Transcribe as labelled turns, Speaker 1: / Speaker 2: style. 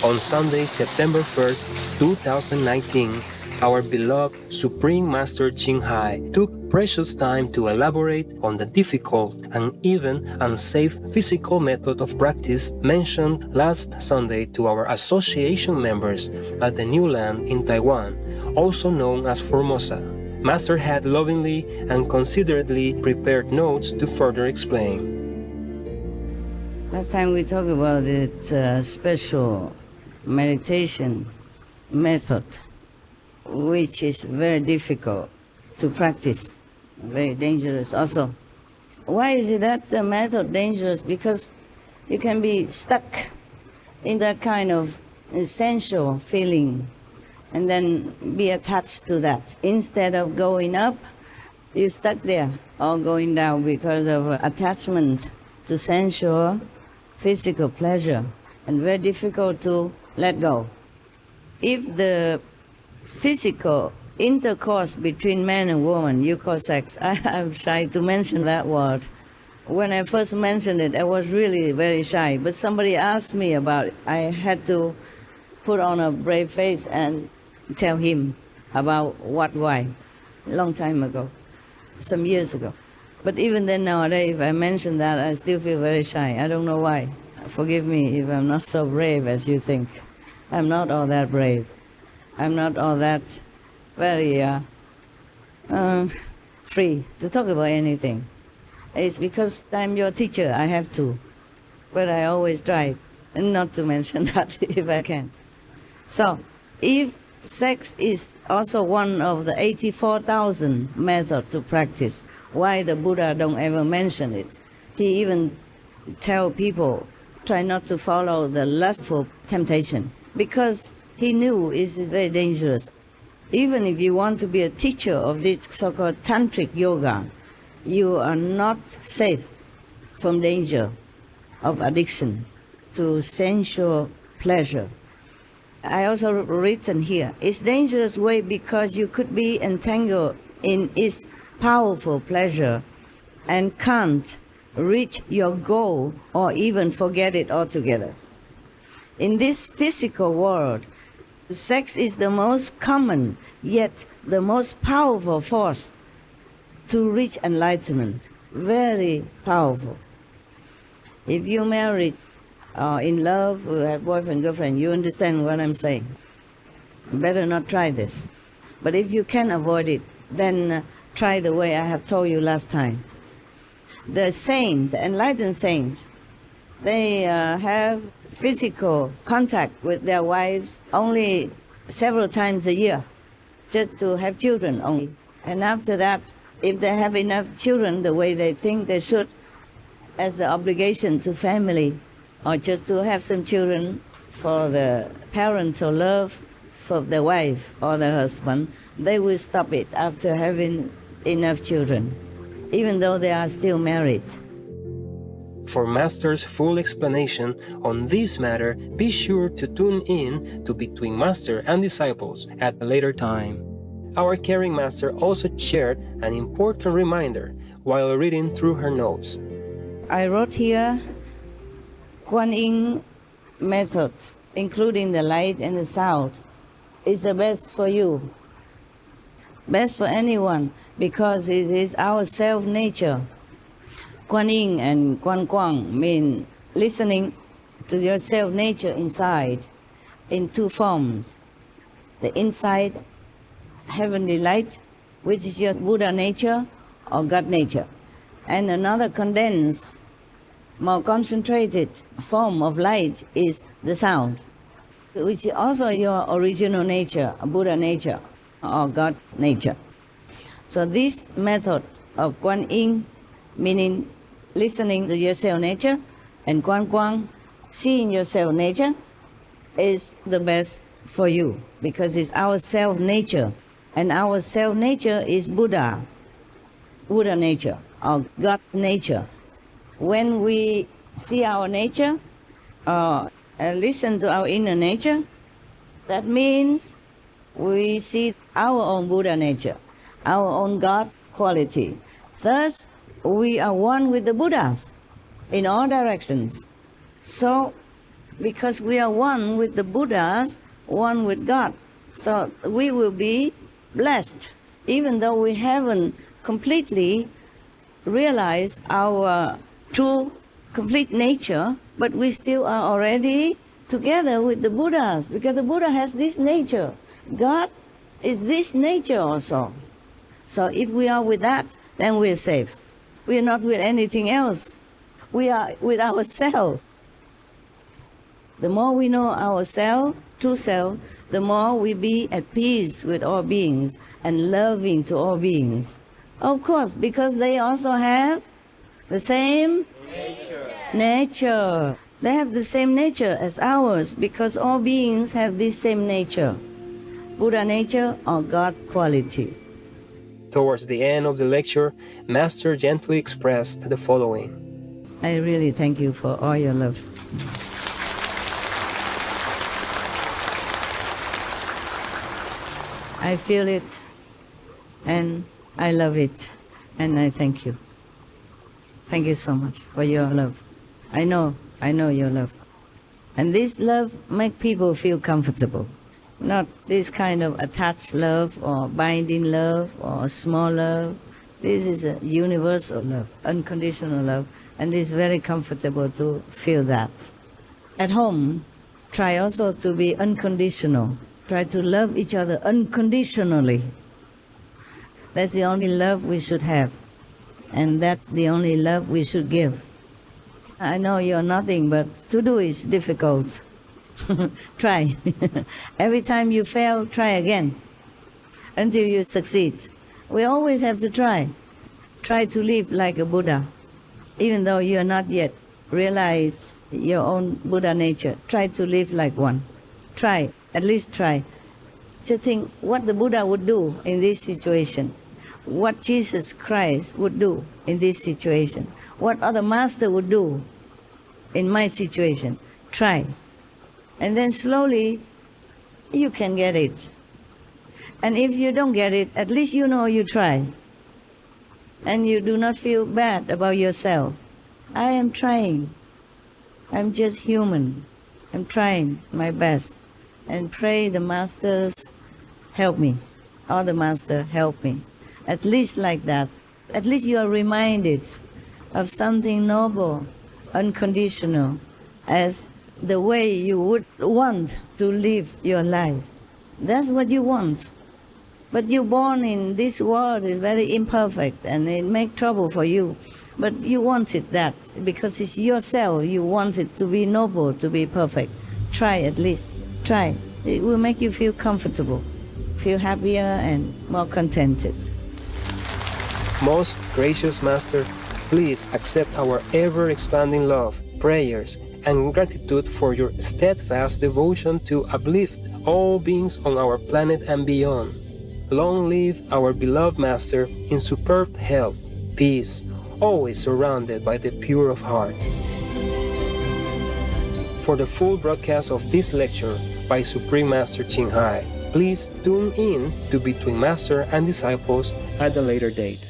Speaker 1: On Sunday, September 1st, 2019, our beloved Supreme Master Ching Hai took precious time to elaborate on the difficult and even unsafe physical method of practice mentioned last Sunday to our association members at the New Land in Taiwan, also known as Formosa. Master had lovingly and considerately prepared notes to further explain.
Speaker 2: Last time we talked about its special meditation method, which is very difficult to practice, very dangerous also. Why is that the method dangerous? Because you can be stuck in that kind of essential feeling and then be attached to that. Instead of going up, you're stuck there, or going down because of attachment to sensual, physical pleasure, and very difficult to let go. If the physical intercourse between man and woman, you call sex, I'm shy to mention that word. When I first mentioned it, I was really very shy, but somebody asked me about it. I had to put on a brave face and tell him about why, a long time ago, some years ago. But even then nowadays, if I mention that, I still feel very shy. I don't know why. Forgive me if I'm not so brave as you think. I'm not all that brave. I'm not all that very free to talk about anything. It's because I'm your teacher, I have to. But I always try not to mention that if I can. So, if sex is also one of the 84,000 methods to practice, why the Buddha don't ever mention it? He even tell people, try not to follow the lustful temptation, because he knew it's very dangerous. Even if you want to be a teacher of this so-called tantric yoga, you are not safe from danger of addiction to sensual pleasure. I also written here, it's dangerous way because you could be entangled in its powerful pleasure and can't reach your goal or even forget it altogether. In this physical world, sex is the most common yet the most powerful force to reach enlightenment. Very powerful. If you married or in love or have boyfriend, girlfriend, you understand what I'm saying. Better not try this. But if you can avoid it, then try the way I have told you last time. The saints, enlightened saints, they have physical contact with their wives only several times a year, just to have children only. And after that, if they have enough children the way they think they should, as the obligation to family, or just to have some children for the parental love for the wife or the husband, they will stop it after having enough children, even though they are still married.
Speaker 1: For Master's full explanation on this matter, be sure to tune in to Between Master and Disciples at a later time. Our caring Master also shared an important reminder while reading through her notes.
Speaker 2: I wrote here, Kuan Yin method, including the light and the sound, is the best for you. Best for anyone, because it is our self-nature. Kuan Yin and Kuan Kwang mean listening to your self-nature inside in two forms. The inside heavenly light, which is your Buddha nature or God nature, and another condensed, more concentrated form of light is the sound, which is also your original nature, Buddha nature or God nature. So this method of Kuan Yin, meaning listening to your self nature, and Kuan Kwang, seeing your self nature, is the best for you, because it's our self nature, and our self nature is Buddha nature or God nature. When we see our nature or listen to our inner nature, that means we see our own Buddha nature, our own God quality. Thus, we are one with the Buddhas in all directions. So, because we are one with the Buddhas, one with God. So we will be blessed, even though we haven't completely realized our true, complete nature, but we still are already together with the Buddhas, because the Buddha has this nature. God is this nature also. So if we are with that, then we're safe. We are not with anything else. We are with ourselves. The more we know ourselves, true self, the more we be at peace with all beings and loving to all beings. Of course, because they also have the same nature. They have the same nature as ours, because all beings have this same nature. Buddha nature or God quality.
Speaker 1: Towards the end of the lecture, Master gently expressed the following.
Speaker 2: I really thank you for all your love. I feel it, and I love it, and I thank you. Thank you so much for your love. I know your love. And this love makes people feel comfortable. Not this kind of attached love or binding love or small love. This is a universal love, unconditional love, and it's very comfortable to feel that. At home, try also to be unconditional. Try to love each other unconditionally. That's the only love we should have, and that's the only love we should give. I know you're nothing, but to do is difficult. Try. Every time you fail, try again until you succeed. We always have to try. Try to live like a Buddha. Even though you are not yet realize your own Buddha nature, try to live like one. Try, at least try. To think what the Buddha would do in this situation, what Jesus Christ would do in this situation, what other master would do in my situation. Try. And then slowly, you can get it. And if you don't get it, at least you know you try. And you do not feel bad about yourself. I am trying. I'm just human. I'm trying my best. And pray the masters help me. All the masters help me. At least like that. At least you are reminded of something noble, unconditional, as the way you would want to live your life. That's what you want. But you're born in this world is very imperfect, and it makes trouble for you. But you wanted that because it's yourself. You want it to be noble, to be perfect. Try at least. Try. It will make you feel comfortable, feel happier and more contented.
Speaker 1: Most gracious Master, please accept our ever-expanding love, prayers, and gratitude for your steadfast devotion to uplift all beings on our planet and beyond. Long live our beloved Master in superb health, peace, always surrounded by the pure of heart. For the full broadcast of this lecture by Supreme Master Ching Hai, please tune in to Between Master and Disciples at a later date.